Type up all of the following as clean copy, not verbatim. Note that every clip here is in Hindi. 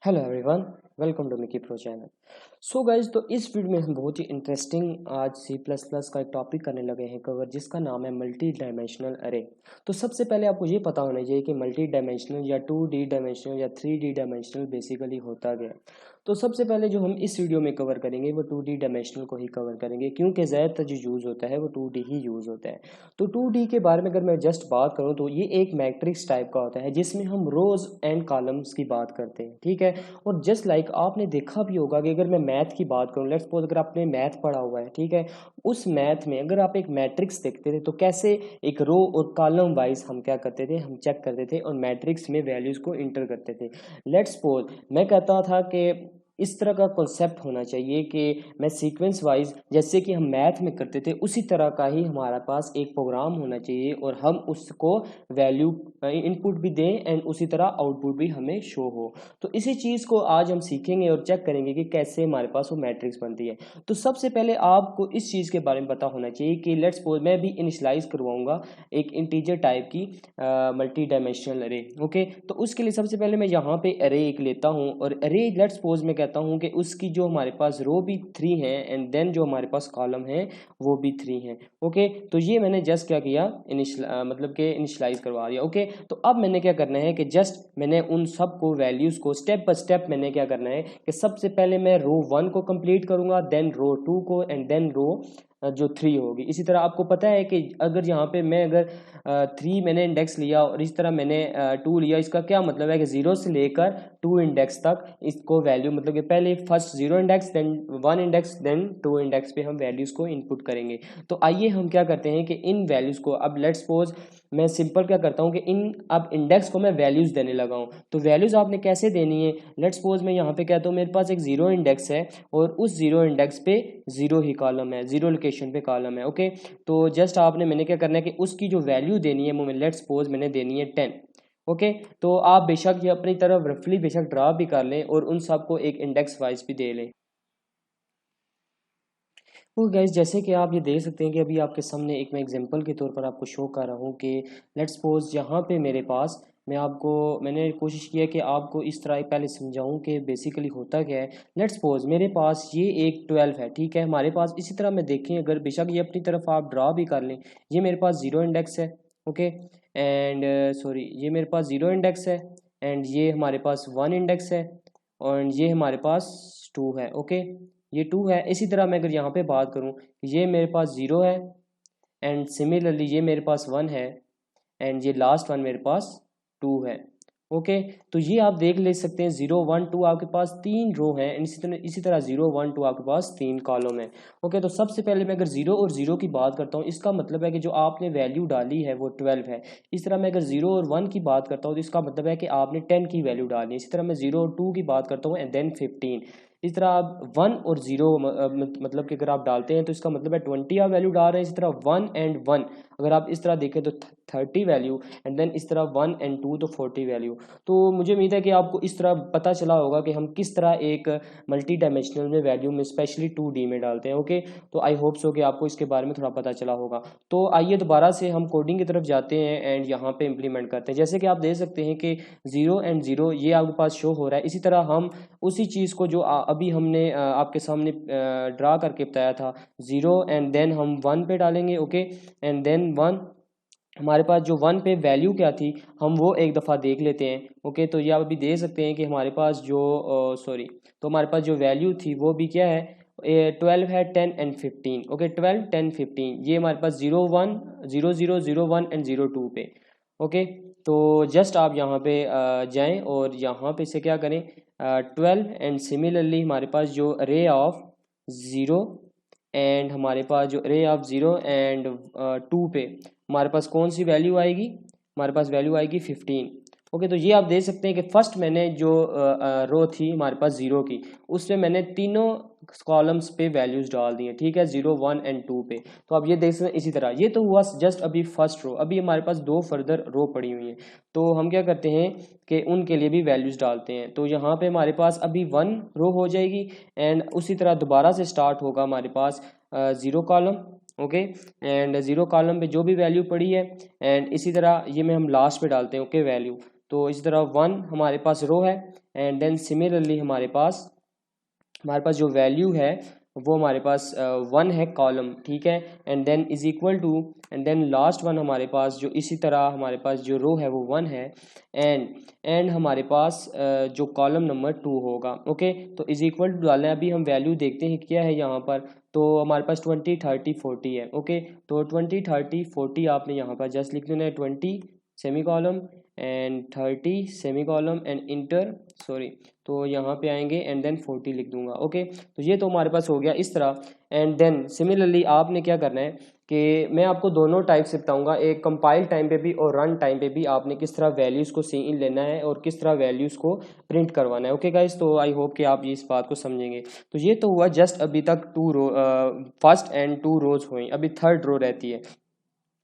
Hello everyone, welcome to Mickey pro channel. So guys, तो इस वीडियो में हम बहुत ही इंटरेस्टिंग आज C++ का एक टॉपिक करने लगे हैं कवर, जिसका नाम है मल्टी डायमेंशनल अरे। तो सबसे पहले आपको ये पता होना चाहिए कि मल्टी डायमेंशनल या 2D डायमेंशनल या 3D डायमेंशनल बेसिकली होता क्या है। तो सबसे पहले जो हम इस वीडियो में कवर करेंगे वो 2D डायमेंशनल को ही कवर करेंगे, क्योंकि ज़्यादातर जो यूज़ होता है वो 2D ही यूज़ होता है। तो 2D के बारे में अगर मैं जस्ट बात करूँ तो ये एक मैट्रिक्स टाइप का होता है जिसमें हम रोज़ एंड कॉलम्स की बात करते हैं, ठीक है। और जस्ट लाइक आपने देखा भी होगा कि अगर मैं मैथ की बात करूं, लेट्स सपोज अगर आपने मैथ पढ़ा हुआ है, ठीक है, उस मैथ में अगर आप एक मैट्रिक्स देखते थे तो कैसे एक रो और कॉलम वाइज हम क्या करते थे, हम चेक करते थे और मैट्रिक्स में वैल्यूज को इंटर करते थे। लेट्स सपोज मैं कहता था कि इस तरह का कॉन्सेप्ट होना चाहिए कि मैं सीक्वेंस वाइज जैसे कि हम मैथ में करते थे उसी तरह का ही हमारे पास एक प्रोग्राम होना चाहिए और हम उसको वैल्यू इनपुट भी दें एंड उसी तरह आउटपुट भी हमें शो हो। तो इसी चीज़ को आज हम सीखेंगे और चेक करेंगे कि कैसे हमारे पास वो मैट्रिक्स बनती है। तो सबसे पहले आपको इस चीज़ के बारे में पता होना चाहिए कि लेट्स सपोज मैं भी इनिशियलाइज करवाऊंगा एक इंटीजर टाइप की मल्टी डायमेंशनल अरे। ओके, तो उसके लिए सबसे पहले मैं यहाँ पे अरे एक लेता हूँ और अरे लेट्स सपोज मैं कहता हूँ कि उसकी जो हमारे पास रो भी 3 है एंड देन जो हमारे पास कॉलम है वो भी 3 है। ओके, तो ये मैंने जस्ट क्या किया, मतलब कि इनिशियलाइज करवा दिया। ओके, तो अब मैंने क्या करना है कि जस्ट मैंने उन सब को वैल्यूज़ को स्टेप बाय स्टेप मैंने क्या करना है कि सबसे पहले मैं रो 1 को कंप्लीट करूंगा, देन रो 2 को एंड देन रो जो 3 होगी। इसी तरह आपको पता है कि अगर यहाँ पे मैं अगर 3 मैंने इंडेक्स लिया और इस तरह मैंने 2 लिया, इसका क्या मतलब है कि 0 से लेकर 2 इंडेक्स तक इसको वैल्यू, मतलब कि पहले first 0 index then 1 index then 2 index पे हम वैल्यूज़ को इनपुट करेंगे। तो आइए हम क्या करते हैं कि इन वैल्यूज़ को अब लेट्स सपोज मैं सिंपल क्या करता हूँ कि इन अब इंडेक्स को मैं वैल्यूज़ देने लगा हूँ। तो वैल्यूज़ आपने कैसे देनी है, लेट्स सपोज मैं यहाँ पे कहता हूँ मेरे पास एक 0 इंडेक्स है और उस 0 इंडेक्स पे 0 ही कॉलम है, 0 लोकेशन पे कॉलम है। ओके, तो जस्ट आपने मैंने क्या करना है कि उसकी जो वैल्यू देनी है वो लेट्स सपोज मैंने देनी है 10। ओके, तो आप बेशक ये अपनी तरफ रफली बेशक ड्रा भी कर लें और उन सब को एक इंडेक्स वाइज भी दे लें। तो गैस, जैसे कि आप ये देख सकते हैं कि अभी आपके सामने एक मैं एग्जांपल के तौर पर आपको शो कर रहा हूँ कि लेट्स सपोज यहाँ पे मेरे पास मैंने कोशिश किया कि आपको इस तरह पहले समझाऊं कि बेसिकली होता क्या है। लेट्स सपोज मेरे पास ये एक 12 है, ठीक है, हमारे पास इसी तरह में देखें अगर बेशक ये अपनी तरफ आप ड्रा भी कर लें, ये मेरे पास 0 इंडेक्स है। ओके, एंड सॉरी, ये मेरे पास 0 इंडेक्स है एंड ये हमारे पास 1 इंडेक्स है और ये हमारे पास 2 है। ओके, ये 2 है। इसी तरह मैं अगर यहाँ पे बात करूँ, ये मेरे पास 0 है एंड सिमिलरली ये मेरे पास 1 है एंड ये लास्ट वन मेरे पास 2 है। ओके, तो ये आप देख ले सकते हैं 0 1 2 आपके पास 3 रो हैं एंड इसी तरह 0 1 2 आपके पास 3 कॉलम है। ओके, तो सबसे पहले मैं अगर 0 और 0 की बात करता हूँ, इसका मतलब है कि जो आपने वैल्यू डाली है वो 12 है। इस तरह मैं अगर 0 और 1 की बात करता हूँ तो इसका मतलब है कि आपने 10 की वैल्यू डाली है। इसी तरह मैं 0 और 2 की बात करता हूँ एंड देन 15। इस तरह आप 1 और 0 मतलब कि अगर आप डालते हैं तो इसका मतलब है 20 आप वैल्यू डाल रहे हैं। इसी तरह 1 एंड 1 अगर आप इस तरह देखें तो 30 वैल्यू एंड देन इस तरह 1 एंड 2 तो 40 वैल्यू। तो मुझे उम्मीद है कि आपको इस तरह पता चला होगा कि हम किस तरह एक मल्टी डायमेंशनल में वैल्यू में स्पेशली 2D में डालते हैं। ओके, तो आई होप सो कि आपको इसके बारे में थोड़ा पता चला होगा। तो आइए दोबारा से हम कोडिंग की तरफ जाते हैं एंड यहाँ पे इम्प्लीमेंट करते हैं। जैसे कि आप देख सकते हैं कि 0 एंड 0 ये आपके पास शो हो रहा है। इसी तरह हम उसी चीज़ को जो अभी हमने आपके सामने ड्रा करके बताया था, 0 एंड देन हम 1 पे डालेंगे। ओके, एंड देन 1, हमारे पास जो 1 पे वैल्यू क्या थी हम वो एक दफ़ा देख लेते हैं। ओके, तो ये आप अभी देख सकते हैं कि हमारे पास जो सॉरी, तो हमारे पास जो वैल्यू थी वो भी क्या है, 12 है, 10 एंड 15। ओके, 12 10 15 ये हमारे पास 0 1 0 0 0 1 एंड 0 2 पे। ओके, तो जस्ट आप यहाँ पे जाएं और यहाँ पे से क्या करें, 12 एंड सिमिलरली हमारे पास जो रे ऑफ 0 एंड हमारे पास जो रे ऑफ 0 एंड 2 पे हमारे पास कौन सी वैल्यू आएगी, हमारे पास वैल्यू आएगी 15। ओके, तो ये आप देख सकते हैं कि फर्स्ट मैंने जो रो थी हमारे पास 0 की, उसमें मैंने तीनों कॉलम्स पे वैल्यूज डाल दी हैं, ठीक है, 0 1 एंड 2 पे। तो आप ये देख सकते हैं इसी तरह ये तो हुआ जस्ट अभी फर्स्ट रो, अभी हमारे पास 2 फर्दर रो पड़ी हुई हैं। तो हम क्या करते हैं कि उनके लिए भी वैल्यूज डालते हैं। तो यहाँ पे हमारे पास अभी 1 रो हो जाएगी एंड उसी तरह दोबारा से स्टार्ट होगा हमारे पास 0 कॉलम। ओके, एंड 0 कॉलम पे जो भी वैल्यू पड़ी है एंड इसी तरह ये में हम लास्ट पे डालते हैं। ओके, वैल्यू तो इस तरह 1 हमारे पास रो है, एंड देन सिमिलरली हमारे पास जो वैल्यू है वो हमारे पास 1 है कॉलम, ठीक है, and then is equal to, and then last one हमारे पास जो इसी तरह हमारे पास जो रो है वो 1 है, एंड हमारे पास जो कॉलम नंबर 2 होगा। ओके, तो इज इक्वल टू डालना है। अभी हम वैल्यू देखते हैं क्या है यहाँ पर, तो हमारे पास 20 30 40 है। ओके, तो 20 30 40 आपने यहाँ पर जस्ट लिख देना है 20 semi column and 30 semi column and inter, sorry, तो यहाँ पे आएंगे एंड देन 40 लिख दूंगा। ओके, तो ये तो हमारे पास हो गया इस तरह। एंड देन सिमिलरली आपने क्या करना है कि मैं आपको दोनों टाइप से बताऊंगा, एक कंपाइल टाइम पे भी और रन टाइम पे भी आपने किस तरह वैल्यूज़ को सी इन लेना है और किस तरह वैल्यूज़ को प्रिंट करवाना है। ओके गाइस, तो आई होप कि आप इस बात को समझेंगे। तो ये तो हुआ जस्ट अभी तक 2 रो, फर्स्ट एंड 2 रोज हुई, अभी थर्ड रो रहती है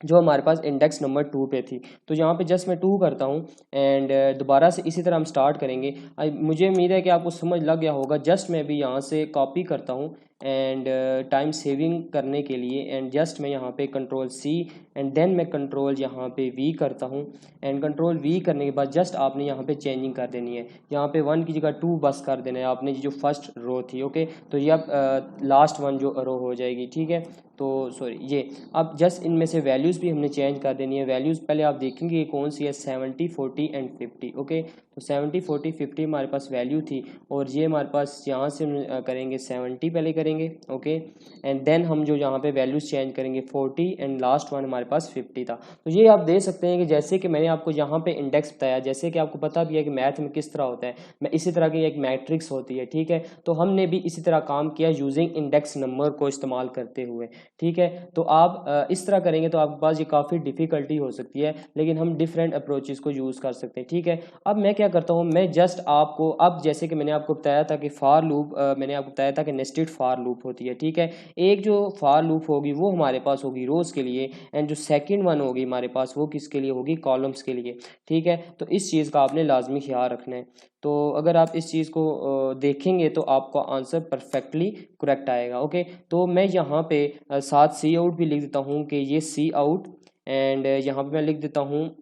जो हमारे पास इंडेक्स नंबर 2 पे थी। तो यहाँ पे जस्ट मैं 2 करता हूँ एंड दोबारा से इसी तरह हम स्टार्ट करेंगे। मुझे उम्मीद है कि आपको समझ लग गया होगा। जस्ट मैं भी यहाँ से कॉपी करता हूँ एंड टाइम सेविंग करने के लिए, एंड जस्ट मैं यहाँ पे कंट्रोल C एंड देन मैं कंट्रोल यहाँ पे V करता हूँ, एंड कंट्रोल V करने के बाद जस्ट आपने यहाँ पे चेंजिंग कर देनी है। यहाँ पे 1 की जगह 2 बस कर देना है आपने, जो फर्स्ट रो थी। ओके, तो ये अब लास्ट वन जो रो हो जाएगी, ठीक है। तो सॉरी, ये अब जस्ट इनमें से वैल्यूज़ भी हमने चेंज कर देनी है। वैल्यूज़ पहले आप देखेंगे कौन सी है, 70 40 एंड 50। ओके, तो 70 40 50 हमारे पास वैल्यू थी, और ये हमारे पास यहाँ से हम करेंगे 70 पहले करेंगे। ओके, एंड देन हम जो यहाँ पे वैल्यूज़ चेंज करेंगे 40 एंड लास्ट वन हमारे पास 50 था। तो ये आप देख सकते हैं कि जैसे कि मैंने आपको यहाँ पे इंडेक्स बताया, जैसे कि आपको पता भी है कि मैथ में किस तरह होता है, मैं इसी तरह की एक मैट्रिक्स होती है, ठीक है। तो हमने भी इसी तरह काम किया यूजिंग इंडेक्स नंबर को इस्तेमाल करते हुए, ठीक है। तो आप इस तरह करेंगे तो आपके पास ये काफ़ी डिफ़िकल्टी हो सकती है, लेकिन हम डिफरेंट अप्रोचेस को यूज़ कर सकते हैं, ठीक है। अब मैं क्या करता हूँ, मैं जस्ट आपको, अब जैसे कि मैंने आपको बताया था कि फार लूप, मैंने आपको बताया था कि नेस्टेड फार लूप होती है, ठीक है। एक जो फार लूप होगी वो हमारे पास होगी रोज़ के लिए, एंड जो सेकेंड वन होगी हमारे पास वो किसके लिए होगी, कॉलम्स के लिए, ठीक है। तो इस चीज़ का आपने लाजमी ख्याल रखना है। तो अगर आप इस चीज़ को देखेंगे तो आपका आंसर परफेक्टली करेक्ट आएगा। ओके, तो मैं यहाँ पे साथ सी आउट भी लिख देता हूँ कि ये सी आउट, एंड यहाँ पे मैं लिख देता हूँ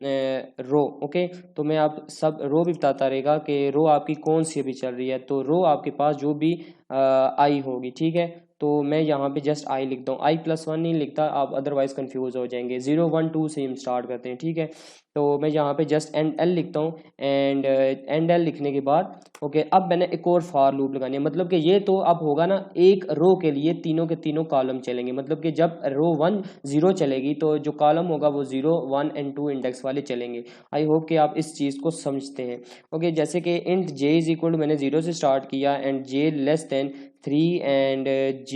रो। ओके, तो मैं आप सब रो भी बताता रहेगा कि रो आपकी कौन सी अभी चल रही है। तो रो आपके पास जो भी आई होगी, ठीक है। तो मैं यहाँ पे जस्ट आई लिखता हूँ, I+1 नहीं लिखता, आप अदरवाइज कंफ्यूज हो जाएंगे। 0 1 2 से हम स्टार्ट करते हैं, ठीक है। तो मैं यहाँ पे जस्ट एंड एल लिखता हूँ, एंड एंड एल लिखने के बाद ओके, अब मैंने एक और फार लूप लगानी है। मतलब कि ये तो अब होगा ना, एक रो के लिए तीनों के तीनों कॉलम चलेंगे। मतलब कि जब रो 1 0 चलेगी तो जो कॉलम होगा वो 0 1 एंड 2 इंडेक्स वाले चलेंगे। आई होप कि आप इस चीज़ को समझते हैं। ओके, जैसे कि int j is equal to, मैंने 0 से स्टार्ट किया and j less than 3 and j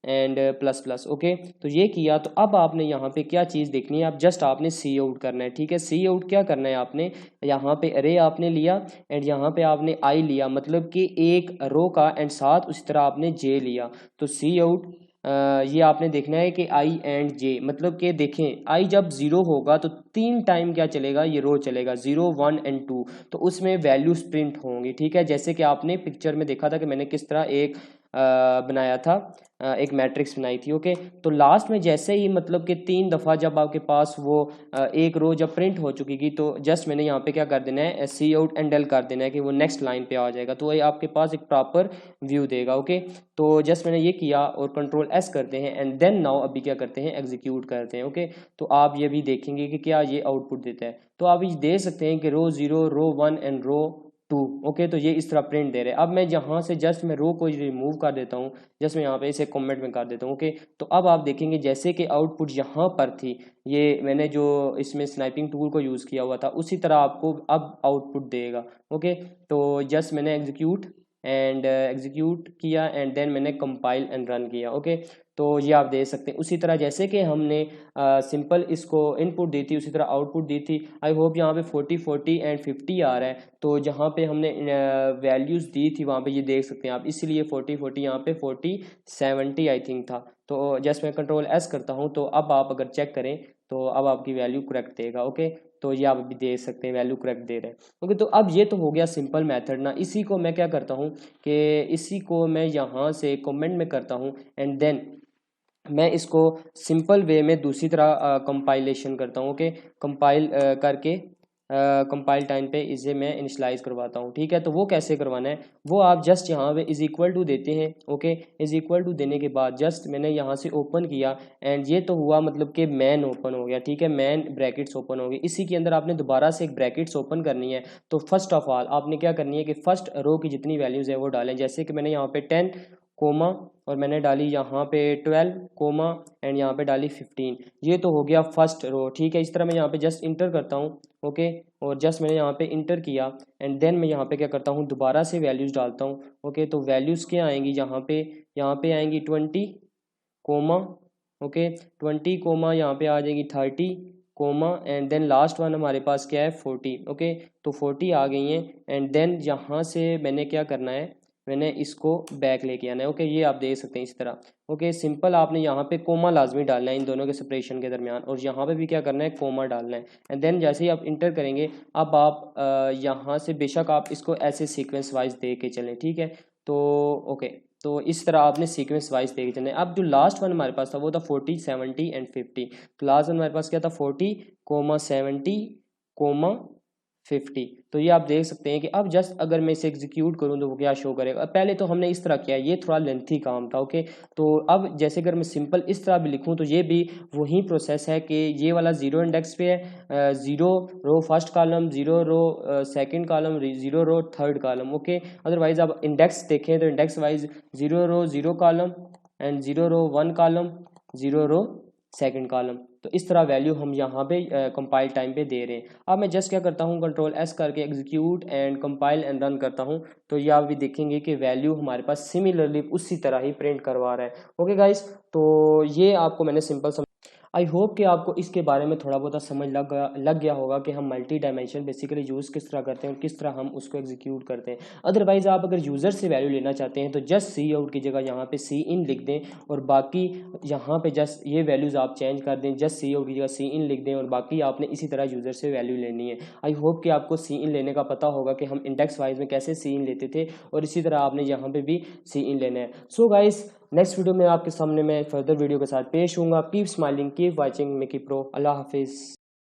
and plus plus. Okay, तो ये किया। तो अब आपने यहाँ पे क्या चीज़ देखनी है, आप जस्ट आपने सी आउट करना है, ठीक है। सी आउट क्या करना है, आपने यहाँ पे अरे आपने लिया एंड यहाँ पे आपने आई लिया, मतलब कि एक रो का, एंड साथ उसी तरह आपने जे लिया। तो सी आउट ये आपने देखना है कि आई एंड जे, मतलब कि देखें आई जब 0 होगा तो 3 टाइम क्या चलेगा, ये रो चलेगा 0 1 एंड 2, तो उसमें वैल्यूज प्रिंट होंगी, ठीक है। जैसे कि आपने पिक्चर में देखा था कि मैंने किस तरह एक बनाया था, एक मैट्रिक्स बनाई थी। ओके, तो लास्ट में जैसे ही मतलब कि 3 दफ़ा जब आपके पास वो एक रो जब प्रिंट हो चुकी तो जस्ट मैंने यहाँ पे क्या कर देना है, सी आउट एंड एल कर देना है कि वो नेक्स्ट लाइन पे आ जाएगा, तो ये आपके पास एक प्रॉपर व्यू देगा। ओके, तो जस्ट मैंने ये किया और कंट्रोल एस करते हैं एंड देन नाउ अभी क्या करते हैं, एग्जीक्यूट करते हैं। ओके, तो आप ये भी देखेंगे कि क्या ये आउटपुट देता है। तो आप ये देख सकते हैं कि रो 0 रो 1 एंड रो 2। ओके, तो ये इस तरह प्रिंट दे रहे हैं। अब मैं यहाँ से जस्ट मैं रो को रिमूव कर देता हूँ, जस्ट मैं यहाँ पे इसे कमेंट में कर देता हूँ। ओके, तो अब आप देखेंगे जैसे कि आउटपुट यहाँ पर थी, ये मैंने जो इसमें स्नाइपिंग टूल को यूज़ किया हुआ था उसी तरह आपको अब आउटपुट देगा। ओके, तो जस्ट मैंने एग्जीक्यूट किया एंड देन मैंने कंपाइल एंड रन किया। ओके, तो ये आप देख सकते हैं उसी तरह जैसे कि हमने सिंपल इसको इनपुट दी थी उसी तरह आउटपुट दी थी। आई होप यहाँ पे 40 40 एंड 50 आ रहा है। तो जहाँ पे हमने वैल्यूज़ दी थी वहाँ पे ये देख सकते हैं आप, इसीलिए 40 40 यहाँ पे 40 70 आई थिंक था। तो जस्ट मैं कंट्रोल एस करता हूँ, तो अब आप अगर चेक करें तो अब आपकी वैल्यू करेक्ट देगा। ओके, तो ये आप अभी देख सकते हैं वैल्यू करेक्ट दे रहे हैं। ओके, तो अब ये तो हो गया सिंपल मेथड ना। इसी को मैं क्या करता हूँ कि इसी को मैं यहाँ से कमेंट में करता हूँ एंड देन मैं इसको सिंपल वे में दूसरी तरह कंपाइलेशन करता हूँ। ओके, कंपाइल करके कंपाइल टाइम पे इसे मैं इनिशलाइज करवाता हूँ। ठीक है, तो वो कैसे करवाना है, वो आप जस्ट यहाँ पे इज इक्वल टू देते हैं। ओके, इज इक्वल टू देने के बाद जस्ट मैंने यहाँ से ओपन किया एंड ये तो हुआ मतलब कि मैन ओपन हो गया। ठीक है, मैन ब्रैकेट्स ओपन हो गए। इसी के अंदर आपने दोबारा से एक ब्रैकेट्स ओपन करनी है। तो फर्स्ट ऑफ ऑल आपने क्या करनी है कि फर्स्ट रो की जितनी वैल्यूज़ है वो डालें। जैसे कि मैंने यहाँ पे 10 कोमा और मैंने डाली यहाँ पे 12 कोमा एंड यहाँ पे डाली 15। ये तो हो गया फर्स्ट रो। ठीक है, इस तरह मैं यहाँ पे जस्ट इंटर करता हूँ। ओके, और जस्ट मैंने यहाँ पे इंटर किया एंड देन मैं यहाँ पे क्या करता हूँ, दोबारा से वैल्यूज़ डालता हूँ। ओके, तो वैल्यूज़ क्या आएंगी यहाँ पे आएंगी 20 कोमा। ओके, 20 कोमा यहाँ पे आ जाएगी 30 comma and then last one हमारे पास क्या है 40। ओके, तो 40 आ गई हैं एंड देन यहाँ से मैंने क्या करना है, मैंने इसको बैक लेके आना है। ओके, ये आप देख सकते हैं इस तरह। ओके, सिंपल आपने यहाँ पे कोमा लाजमी डालना है इन दोनों के सेपरेशन के दरमियान, और यहाँ पे भी क्या करना है, कोमा डालना है। एंड देन जैसे ही आप इंटर करेंगे, अब आप यहाँ से बेशक आप इसको ऐसे सीक्वेंस वाइज दे के चलें। ठीक है, तो ओके, तो इस तरह आपने सीक्वेंस वाइज देखे चलना है। अब जो लास्ट वन हमारे पास था वो था 40 70 एंड 50। तो लास्ट वन हमारे पास क्या था, 40 कोमा 70 कोमा 50। तो ये आप देख सकते हैं कि अब जस्ट अगर मैं इसे एग्जीक्यूट करूं तो वो क्या शो करेगा। पहले तो हमने इस तरह किया, ये थोड़ा लेंथी काम था। ओके, तो अब जैसे अगर मैं सिंपल इस तरह भी लिखूं तो ये भी वही प्रोसेस है कि ये वाला जीरो इंडेक्स पे है, zero row first column, zero row second column, zero row third column. Okay, otherwise आप इंडेक्स देखें तो index wise zero row zero column and zero row one column, zero row second column. तो इस तरह वैल्यू हम यहाँ पे कंपाइल टाइम पे दे रहे हैं। अब मैं जस्ट क्या करता हूँ, कंट्रोल एस करके execute and compile and run करता हूँ, तो ये आप भी देखेंगे कि वैल्यू हमारे पास सिमिलरली उसी तरह ही प्रिंट करवा रहा है। ओके गाइस, तो ये आपको मैंने सिंपल आई होप कि आपको इसके बारे में थोड़ा बहुत समझ लग गया होगा कि हम मल्टी डायमेंशन बेसिकली यूज़ किस तरह करते हैं और किस तरह हम उसको एग्जीक्यूट करते हैं। अदरवाइज़ आप अगर यूज़र से वैल्यू लेना चाहते हैं तो जस्ट सी आउट की जगह यहाँ पे सी इन लिख दें और बाकी यहाँ पे जस्ट ये वैल्यूज़ आप चेंज कर दें, जस्ट सी आउट की जगह सी इन लिख दें और बाकी आपने इसी तरह यूज़र से वैल्यू लेनी है। आई होप कि आपको सी इन लेने का पता होगा कि हम इंडेक्स वाइज में कैसे सी इन लेते थे और इसी तरह आपने यहाँ पे भी सी इन लेना है। सो गाइस, नेक्स्ट वीडियो में आपके सामने मैं फर्दर वीडियो के साथ पेश हूँगा। Keep smiling, keep watching Mickey pro. अल्लाह हाफिज़।